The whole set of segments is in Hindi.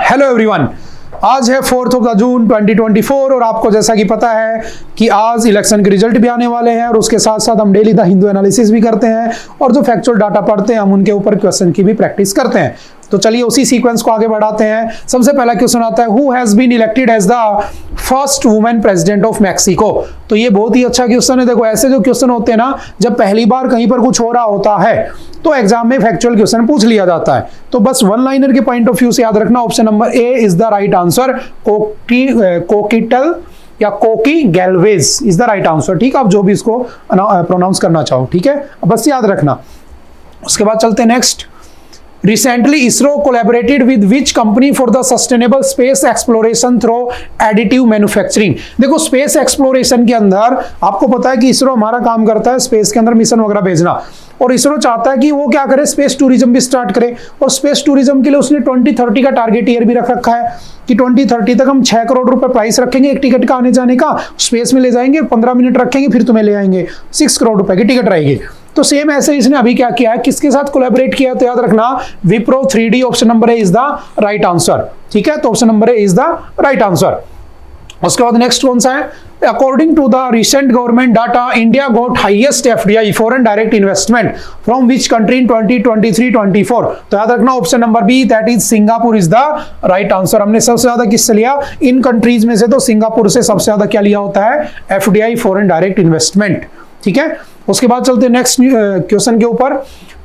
हेलो एवरीवन, आज है 4 जून 2024 और आपको जैसा कि पता है कि आज इलेक्शन के रिजल्ट भी आने वाले हैं और उसके साथ साथ हम डेली द हिंदू एनालिसिस भी करते हैं और जो फैक्चुअल डाटा पढ़ते हैं हम उनके ऊपर क्वेश्चन की भी प्रैक्टिस करते हैं। तो चलिए उसी सीक्वेंस को आगे बढ़ाते हैं। सबसे पहला क्वेश्चन आता है, who has been elected as the first women president of Mexico. तो ये बहुत ही अच्छा क्वेश्चन है। देखो ऐसे जो क्वेश्चन होते हैं ना, जब पहली बार कहीं पर कुछ हो रहा होता है तो एग्जाम में फैक्चुअल क्वेश्चन पूछ लिया जाता है। तो बस वन लाइनर के पॉइंट ऑफ व्यू से याद रखना, option number A is the right answer. कोकिटल या कोकी गैल्वेज इज द राइट आंसर। ठीक है, आप जो भी इसको प्रोनाउंस करना चाहो, ठीक है, बस याद रखना। उसके बाद चलते हैं next. Recently, ISRO collaborated with which company for the sustainable space exploration through additive manufacturing? देखो स्पेस एक्सप्लोरेशन के अंदर आपको पता है कि इसरो हमारा काम करता है स्पेस के अंदर मिशन वगैरह भेजना, और इसरो चाहता है कि वो क्या करे, स्पेस टूरिज्म भी स्टार्ट करे। और स्पेस टूरिज्म के लिए उसने 2030 का टारगेट ईयर भी रख रखा है कि 2030 तक हम 6 करोड़ रुपए प्राइस रखेंगे एक टिकट का आने जाने का, स्पेस में ले जाएंगे, 15 मिनट रखेंगे, फिर तुम्हें ले आएंगे, 6 करोड़ रुपए की टिकट रहेगी। तो सेम ऐसे इसने अभी क्या किया है, किसके साथ कोलैबोरेट किया, तो याद रखना Wipro 3D, option number A is the right answer. ठीक है, तो option number A is the right answer. उसके बाद नेक्स्ट कौन सा है, according to the recent government data India got highest FDI foreign direct investment from which country in 2023-24। तो याद रखना option number B that is Singapore is the right answer. हमने सबसे ज्यादा किससे लिया, इन कंट्रीज में से तो सिंगापुर से सबसे ज्यादा क्या लिया होता है, FDI फॉरेन डायरेक्ट इन्वेस्टमेंट। ठीक है, उसके बाद चलते नेक्स्ट क्वेश्चन के ऊपर।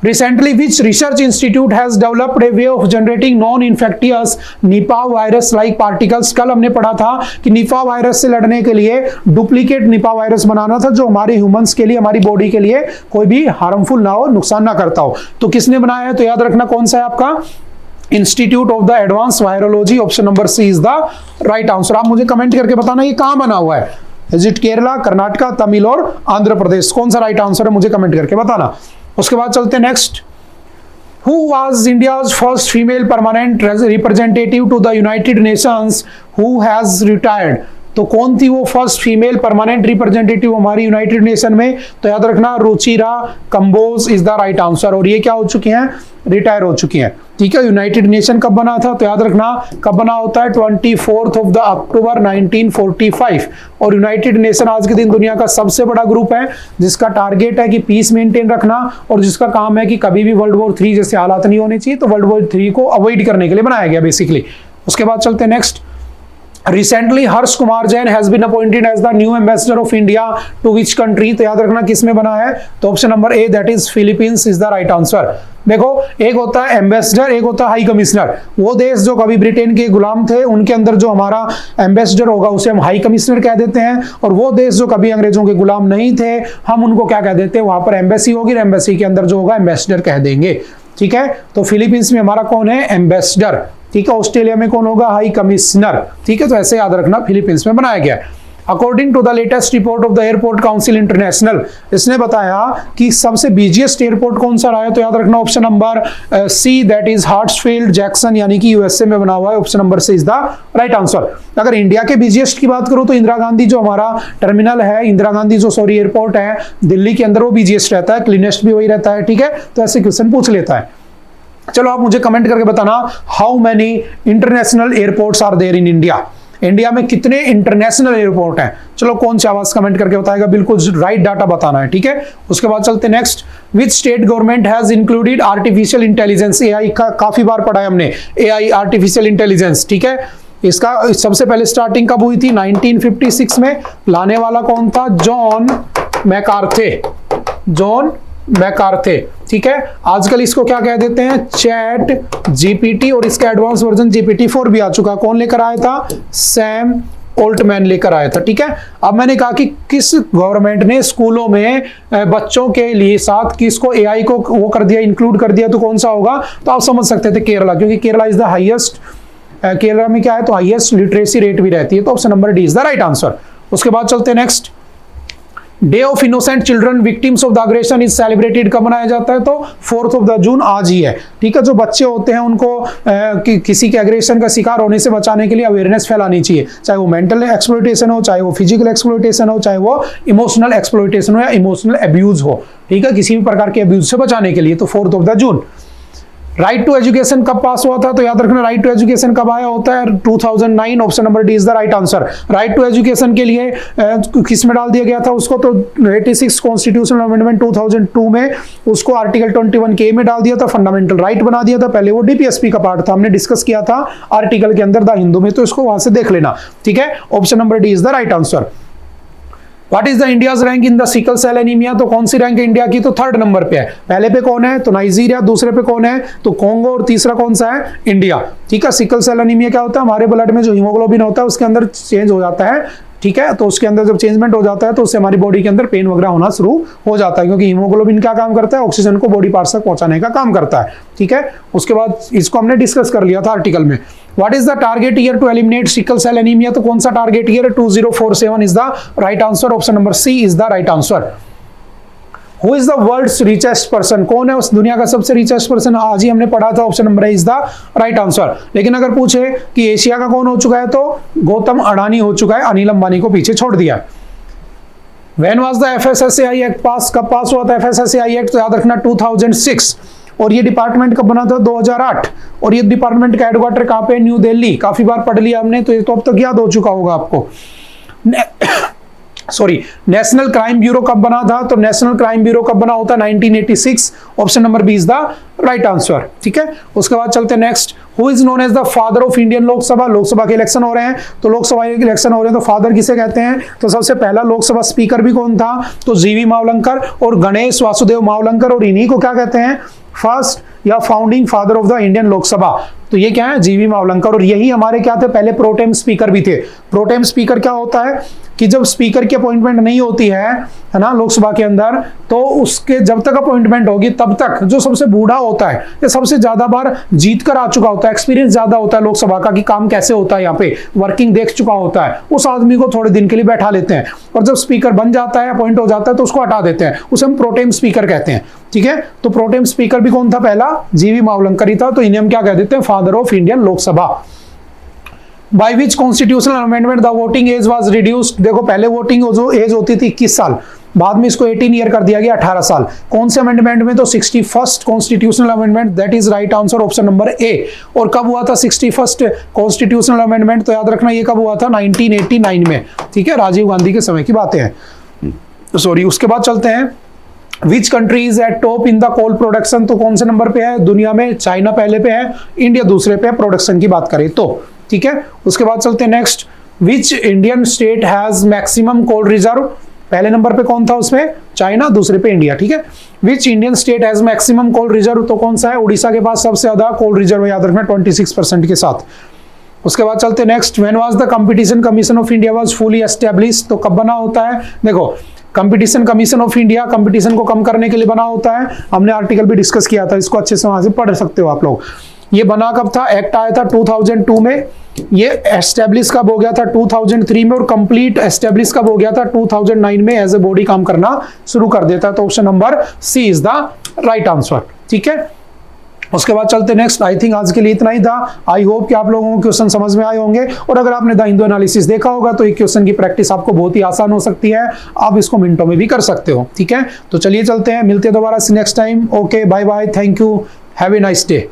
Recently which research institute has developed A way of generating non infectious Nipah virus like particles. कल हमने पढ़ा था कि निपा वायरस से लड़ने के लिए डुप्लीकेट निपा वायरस बनाना था जो हमारे ह्यूमंस के लिए, हमारी बॉडी के लिए कोई भी हार्मफुल ना हो, नुकसान ना करता हो। तो किसने बनाया है, तो याद रखना कौन सा है आपका, institute of the advance virology, option number C is the right answer. आप मुझे कमेंट करके बताना ये कहां बना हुआ है, इज इट केरला, कर्नाटका, तमिल और आंध्र प्रदेश, कौन सा राइट आंसर है मुझे कमेंट करके बताना। उसके बाद चलते हैं next. Who was India's first female permanent representative to the United Nations who has retired? तो कौन थी वो फर्स्ट फीमेल परमानेंट रिप्रेजेंटेटिव हमारी यूनाइटेड नेशन में, तो याद रखना Ruchira Kamboj is the right answer. और ये क्या हो चुकी हैं, रिटायर हो चुकी हैं। ठीक है, यूनाइटेड नेशन कब बना था, तो याद रखना कब बना होता है, 24 अक्टूबर 1945। और यूनाइटेड नेशन आज के दिन दुनिया का सबसे बड़ा ग्रुप है जिसका टारगेट है कि पीस मेंटेन रखना और जिसका काम है कि कभी भी वर्ल्ड वॉर 3 जैसे हालात नहीं होने चाहिए। तो वर्ल्ड वॉर 3 को अवॉइड करने के लिए बनाया गया बेसिकली। उसके बाद चलते हैं next. Recently, Harsh Kumar Jain has been appointed as the new ambassador of India to which country? तो याद रखना किसमें बना है, तो option number A that is Philippines is the right answer. देखो एक होता है एम्बेसडर, एक होता है हाई कमिश्नर। वो देश जो कभी ब्रिटेन के गुलाम थे उनके अंदर जो हमारा एम्बेसडर होगा उसे हम हाई कमिश्नर कह देते हैं, और वो देश जो कभी अंग्रेजों के गुलाम नहीं थे हम उनको क्या कह देते हैं, वहां पर एम्बेसी होगी, एम्बेसी के अंदर जो होगा एम्बेसडर कह देंगे। ठीक है, तो फिलीपींस में हमारा कौन है, एम्बेसडर। ठीक है, ऑस्ट्रेलिया में कौन होगा, हाई कमिश्नर। ठीक है, तो ऐसे याद रखना फिलीपींस में बनाया गया। According to the latest report of the airport council international, इसने बताया कि सबसे बिजिएस्ट एयरपोर्ट कौन सा रहा है, तो याद रखना option number C that is Hartsfield Jackson, यानी कि यूएसए में बना हुआ है, option number C is the right answer. अगर इंडिया के बिजिएस्ट की बात करूं तो इंदिरा गांधी जो हमारा टर्मिनल है, इंदिरा गांधी जो एयरपोर्ट है दिल्ली के अंदर, वो बिजिएस्ट रहता है, क्लीनेस्ट भी वही रहता है। ठीक है, तो ऐसे क्वेश्चन पूछ लेता है। चलो आप मुझे कमेंट करके बताना, how many international airports are there in India. India में कितने इंटरनेशनल एयरपोर्ट हैं, चलो कौन सी आवाज कमेंट करके बताएगा, बिल्कुल राइट डाटा बताना है। ठीक है, उसके बाद चलते next. Which state government has included artificial intelligence, AI का काफी बार पढ़ा है हमने, AI आर्टिफिशियल इंटेलिजेंस। ठीक है, इसका सबसे पहले स्टार्टिंग कब हुई थी, 1956 में। लाने वाला कौन था, जॉन मैकार्थे। ठीक है, आजकल इसको क्या कह देते हैं, चैट GPT, और इसका एडवांस वर्जन GPT-4 भी आ चुका। कौन लेकर आया था, सैम ओल्टमैन लेकर आया था। ठीक है, अब मैंने कहा कि किस गवर्नमेंट ने स्कूलों में बच्चों के लिए साथ किसको AI को वो कर दिया, इंक्लूड कर दिया, तो कौन सा होगा, तो आप समझ सकते थे केरला, क्योंकि Kerala is the highest, Kerala में क्या है, तो हाईएस्ट लिटरेसी रेट भी रहती है, तो option number D is the right answer. उसके बाद चलते हैं next. Day of innocent children victims of the aggression is celebrated कब मनाया जाता है, तो 4 जून आज ही है। ठीक है, जो बच्चे होते हैं उनको किसी के अग्रेशन का शिकार होने से बचाने के लिए अवेयरनेस फैलानी चाहिए, चाहे वो मेंटल एक्सप्लॉयटेशन हो, चाहे वो फिजिकल एक्सप्लॉयटेशन हो, चाहे वो इमोशनल एक्सप्लॉयटेशन हो या इमोशनल अब्यूज हो। ठीक है, किसी भी प्रकार के अब्यूज से बचाने के लिए, तो 4 जून। राइट टू एजुकेशन कब पास हुआ था? तो याद रखना राइट टू एजुकेशन कब आया होता है? 2009। Option number D is the right answer. Right to education के लिए किस में डाल दिया गया था उसको? तो 86 कॉन्स्टिट्यूशनल अमेंडमेंट 2002 में उसको आर्टिकल 21 के में डाल दिया था, फंडामेंटल राइट बना दिया था। पहले वो डीपीएसपी का पार्ट था, हमने डिस्कस किया था आर्टिकल के अंदर द हिंदू में, तो इसको वहां से देख लेना, ठीक है। Option number D is the right answer. What is the India's rank in the sickle cell anaemia? तो कौन सी रैंक है इंडिया की? तो 3rd नंबर पे है। पहले पे कौन है? तो नाइजीरिया। दूसरे पे कौन है? तो कोंगो। और तीसरा कौन सा है? इंडिया, ठीक है। सिकल सेल एनीमिया क्या होता है? हमारे ब्लड में जो हीमोग्लोबिन होता है उसके अंदर चेंज हो जाता है, ठीक है। तो उसके अंदर जब चेंजमेंट हो जाता है तो उससे हमारी बॉडी के अंदर पेन वगैरह होना शुरू हो जाता है, क्योंकि हीमोग्लोबिन क्या काम करता है? ऑक्सीजन को बॉडी पार्ट्स तक पहुंचाने का काम करता है, ठीक है। उसके बाद इसको हमने डिस्कस कर लिया था आर्टिकल में। What is the target year to eliminate sickle cell anaemia? तो कौन सा target year? 2047 is the right answer. Option number C is the right answer. Who is the world's richest person? कौन है उस दुनिया का सबसे रिचेस्ट पर्सन? आज ही हमने पढ़ा था, option number is the right answer. लेकिन अगर पूछे कि एशिया का कौन हो चुका है, तो गौतम अडानी हो चुका है, अनिल अंबानी को पीछे छोड़ दिया। When was the FSSAI act पास? कब पास हुआ था FSSAI एक्ट? तो याद रखना 2006। और ये डिपार्टमेंट कब बना था? 2008। और ये डिपार्टमेंट का हेडक्वार्टर कहाँ पे? न्यू दिल्ली। काफी बार पढ़ लिया हमने, तो ये तो अब तक याद हो चुका होगा आपको। सॉरी, नेशनल क्राइम ब्यूरो कब बना था? तो नेशनल क्राइम ब्यूरो कब बना होता है? 1986। Option number B is the right answer, ठीक है। उसके बाद चलते हैं next. Who is known as the father of Indian Lok Sabha? Lok Sabha के इलेक्शन हो रहे हैं, तो लोकसभा के इलेक्शन हो रहे हैं, तो फादर किसे कहते हैं? तो सबसे पहला लोकसभा स्पीकर भी कौन था? तो जीवी मावलंकर और गणेश वासुदेव मावलंकर, और इन्हीं को क्या कहते हैं? फर्स्ट या founding father of the Indian Lok Sabha. तो ये क्या है? जीवी मावलंकर। और यही हमारे क्या थे? पहले प्रोटेम स्पीकर भी थे। प्रोटेम स्पीकर क्या होता है कि जब स्पीकर की अपॉइंटमेंट नहीं होती है ना लोकसभा के अंदर, तो उसके जब तक अपॉइंटमेंट होगी तब तक जो सबसे बूढ़ा होता है या सबसे ज्यादा बार जीत कर आ चुका होता है, एक्सपीरियंस ज्यादा होता है लोकसभा का कि काम कैसे होता है, यहाँ पे वर्किंग देख चुका होता है, उस आदमी को थोड़े दिन के लिए बैठा लेते हैं। और जब स्पीकर बन जाता है, अपॉइंट हो जाता है, तो उसको हटा देते हैं, उसे हम प्रोटेम स्पीकर कहते हैं, ठीक है। तो प्रोटेम स्पीकर भी कौन था? पहला जीवी मावलंकर ही था। तो इन्हें हम क्या कह देते हैं? Father of Indian Lok Sabha. By which constitutional amendment the voting age was reduced? देखो, पहले वोटिंग जो एज होती थी 21 साल, बाद में इसको 18 ईयर कर दिया गया, 18 साल। कौन से अमेंडमेंट में? तो 61st constitutional amendment, that is right answer, option number ए। और कब हुआ था 61st कॉन्स्टिट्यूशनल अमेंडमेंट? तो याद रखना ये कब हुआ था? 1989 में, ठीक है। राजीव गांधी के समय की बातें हैं, सॉरी। उसके बाद चलते हैं, which country is at top in the coal production? तो कौन से नंबर पे है दुनिया में? चाइना पहले पे है, इंडिया दूसरे पे है, प्रोडक्शन की बात करें तो, ठीक है। उसके बाद चलते हैं next. Which Indian state has maximum coal reserve? पहले नंबर पे कौन था उसमें? चाइना, दूसरे पे इंडिया, ठीक है। Which Indian state has maximum coal reserve? तो कौन सा है? उड़ीसा के पास सबसे ज्यादा कोल रिजर्व, याद रखना 26% के साथ। उसके बाद चलते next. When was the competition commission of India was fully established? तो कब बना होता है? देखो, competition commission of India competition को कम करने के लिए बना होता है, हमने आर्टिकल भी डिस्कस किया था, इसको अच्छे से वहां से पढ़ सकते हो आप लोग। ये बना कब था? एक्ट आया था 2002 में, ये एस्टेब्लिश कब हो गया था? 2003 में, और कंप्लीट एस्टेब्लिश कब हो गया था? 2009 में एज ए बॉडी काम करना शुरू कर देता है। तो option number C is the right answer, ठीक है। उसके बाद चलते नेक्स्ट। आई थिंक आज के लिए इतना ही था। आई होप कि आप लोगों को क्वेश्चन समझ में आए होंगे, और अगर आपने द हिंदू एनालिसिस देखा होगा तो एक क्वेश्चन की प्रैक्टिस आपको बहुत ही आसान हो सकती है, आप इसको मिनटों में भी कर सकते हो, ठीक है। तो चलिए चलते हैं, मिलते हैं दोबारा next time. Okay, bye bye, thank you, have a nice day.